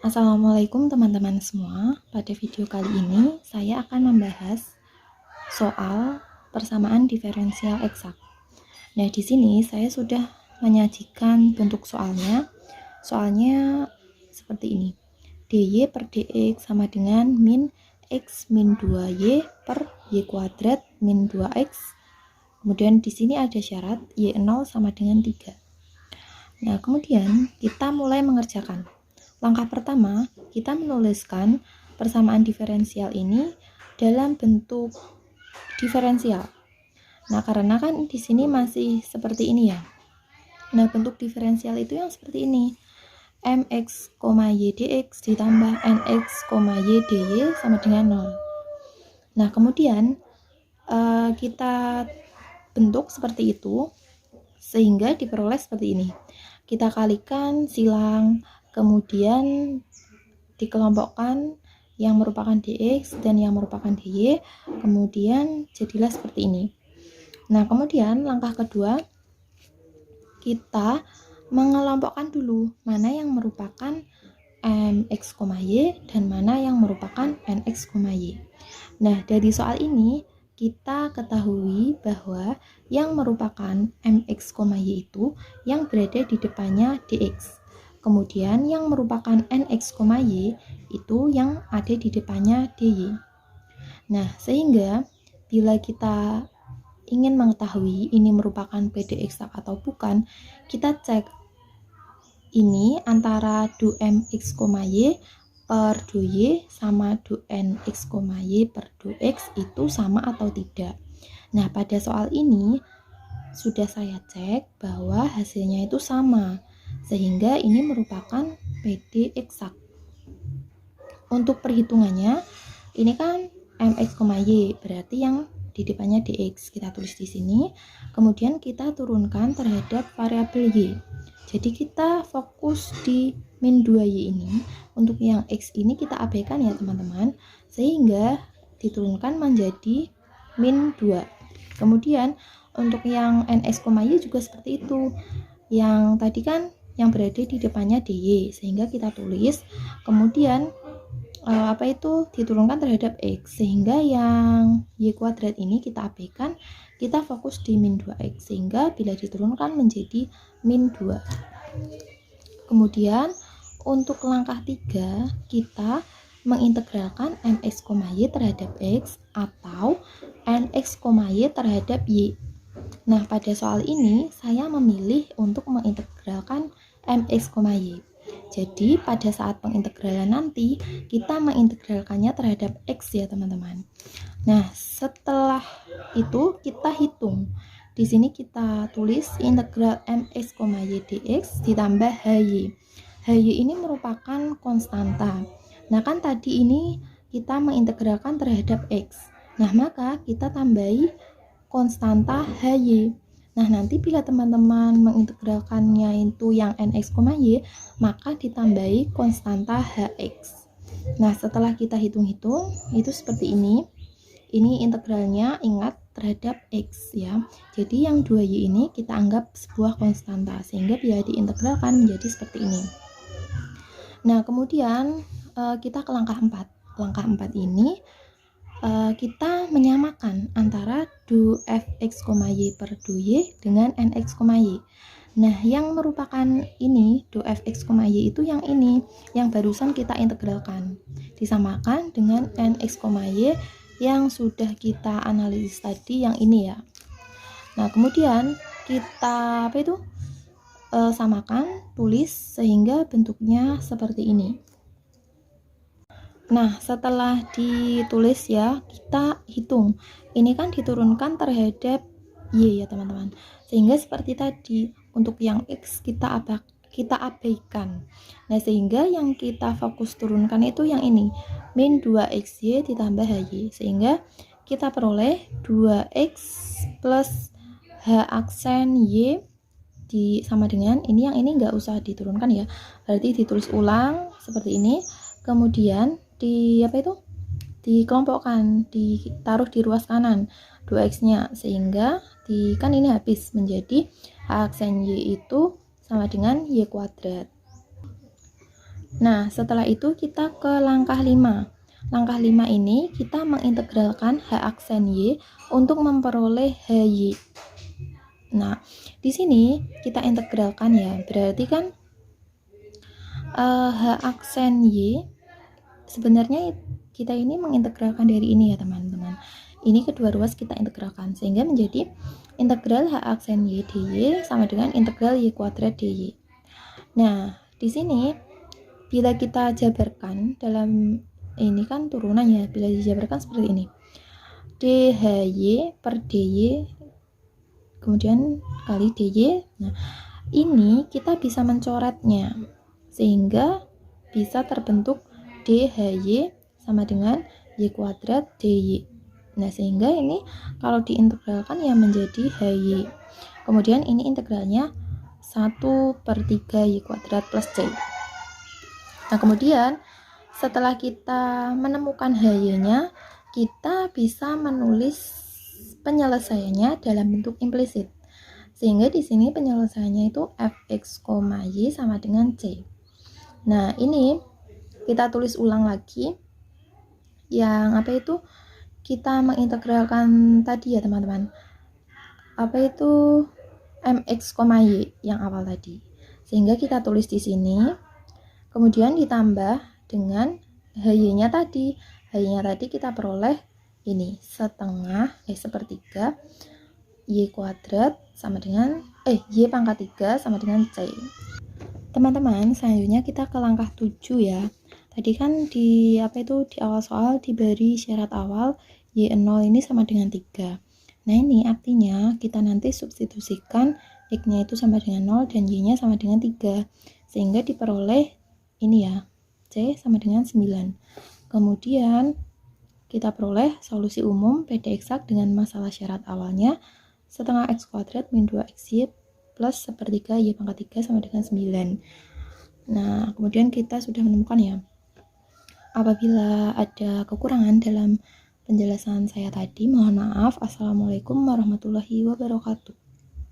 Assalamualaikum teman-teman semua. Pada video kali ini saya akan membahas soal persamaan diferensial eksak. Nah, di sini saya sudah menyajikan bentuk soalnya. Soalnya seperti ini. dy per dx sama dengan min x min 2y per y kuadrat min 2x. Kemudian di sini ada syarat y0 sama dengan 3. Nah, kemudian kita mulai mengerjakan. Langkah pertama, kita menuliskan persamaan diferensial ini dalam bentuk diferensial. Nah, karena kan di sini masih seperti ini ya. Nah, bentuk diferensial itu yang seperti ini. mx, y dx ditambah nx, y dy sama dengan 0. Nah, kemudian kita bentuk seperti itu sehingga diperoleh seperti ini. Kita kalikan silang, kemudian dikelompokkan yang merupakan dx dan yang merupakan dy, kemudian jadilah seperti ini. Nah, kemudian langkah kedua, kita mengelompokkan dulu mana yang merupakan mx, y dan mana yang merupakan nx, y. Nah, dari soal ini kita ketahui bahwa yang merupakan mx, y itu yang berada di depannya dx. Kemudian yang merupakan nx, y itu yang ada di depannya dy. Nah, sehingga bila kita ingin mengetahui ini merupakan PD eksak atau bukan, kita cek ini antara du mx, y per du y sama du nx, y per du x itu sama atau tidak. Nah, pada soal ini sudah saya cek bahwa hasilnya itu sama, sehingga ini merupakan PD eksak. Untuk perhitungannya, ini kan mx, y berarti yang di depannya dx, kita tulis di sini. Kemudian kita turunkan terhadap variabel y. Jadi kita fokus di min 2y ini. Untuk yang x ini kita abaikan ya teman-teman, sehingga diturunkan menjadi min 2. Kemudian untuk yang nx, y juga seperti itu. Yang tadi kan yang berada di depannya dy, sehingga kita tulis. Kemudian diturunkan terhadap x, sehingga yang y kuadrat ini kita abaikan, kita fokus di min 2x, sehingga bila diturunkan menjadi min 2. Kemudian untuk langkah 3, kita mengintegralkan mx, y terhadap x atau nx, y terhadap y. Nah, pada soal ini saya memilih untuk mengintegralkan mx, y. Jadi pada saat pengintegralan nanti kita mengintegralkannya terhadap x ya teman-teman. Nah, setelah itu kita hitung. Di sini kita tulis integral mx, y dx ditambah hy. Hy ini merupakan konstanta. Nah, kan tadi ini kita mengintegralkan terhadap x. Nah, maka kita tambahi konstanta hy. Nah, nanti bila teman-teman mengintegralkannya itu yang nx, y, maka ditambahi konstanta hx. Nah, setelah kita hitung-hitung, itu seperti ini. Ini integralnya, ingat, terhadap x ya. Jadi yang 2y ini kita anggap sebuah konstanta, sehingga bila diintegralkan menjadi seperti ini. Nah, kemudian kita ke langkah 4. Langkah 4 ini kita menyamakan antara du fx, y per du y dengan nx, y. Nah, yang merupakan ini du fx, y itu yang ini, yang barusan kita integralkan, disamakan dengan nx, y yang sudah kita analisis tadi, yang ini ya. Nah, kemudian kita samakan, tulis, sehingga bentuknya seperti ini. Nah, setelah ditulis ya, kita hitung. Ini kan diturunkan terhadap y ya teman-teman. Sehingga seperti tadi, untuk yang x kita abaikan. Nah, sehingga yang kita fokus turunkan itu yang ini, min 2xy ditambah hy. Sehingga kita peroleh 2x plus h aksen y sama dengan ini, yang ini nggak usah diturunkan ya. Berarti ditulis ulang seperti ini. Kemudian dikelompokkan, ditaruh di ruas kanan 2x-nya, sehingga kan ini habis menjadi h aksen y itu sama dengan y kuadrat. Nah, setelah itu kita ke langkah 5. Langkah 5 ini kita mengintegralkan H aksen Y untuk memperoleh HY. Nah, di sini kita integralkan ya, berarti kan H aksen Y sebenarnya kita ini mengintegralkan dari ini ya teman-teman. Ini kedua ruas kita integralkan sehingga menjadi integral H aksen Y dy sama dengan integral Y kuadrat dy. Nah, di sini bila kita jabarkan dalam ini kan turunannya, bila dijabarkan seperti ini. DHY per DY kemudian kali DY. Nah, ini kita bisa mencoretnya sehingga bisa terbentuk DHY sama dengan Y kuadrat dy. Nah, sehingga ini kalau diintegralkan ya menjadi HY. Kemudian ini integralnya 1/3 Y kuadrat plus C. Nah, kemudian setelah kita menemukan HY-nya, kita bisa menulis penyelesaiannya dalam bentuk implisit. Sehingga di sini penyelesaiannya itu fx, y sama dengan C. Nah, ini kita tulis ulang lagi. Yang apa itu? Kita mengintegralkan tadi ya, teman-teman. Apa itu? mx, y yang awal tadi. Sehingga kita tulis di sini. Kemudian ditambah dengan HY-nya tadi. HY-nya tadi kita peroleh ini sepertiga Y kuadrat sama dengan Y pangkat 3 sama dengan C. Teman-teman, selanjutnya kita ke langkah 7 ya. Tadi kan di awal soal diberi syarat awal Y0 ini sama dengan 3. Nah, ini artinya kita nanti substitusikan X-nya itu sama dengan 0 dan Y-nya sama dengan 3. Sehingga diperoleh ini ya, C sama dengan 9. Kemudian kita peroleh solusi umum PD eksak dengan masalah syarat awalnya setengah X kuadrat min 2XY plus sepertiga Y pangkat 3 sama dengan 9. Nah, kemudian kita sudah menemukan ya. Apabila ada kekurangan dalam penjelasan saya tadi, mohon maaf. Assalamualaikum warahmatullahi wabarakatuh.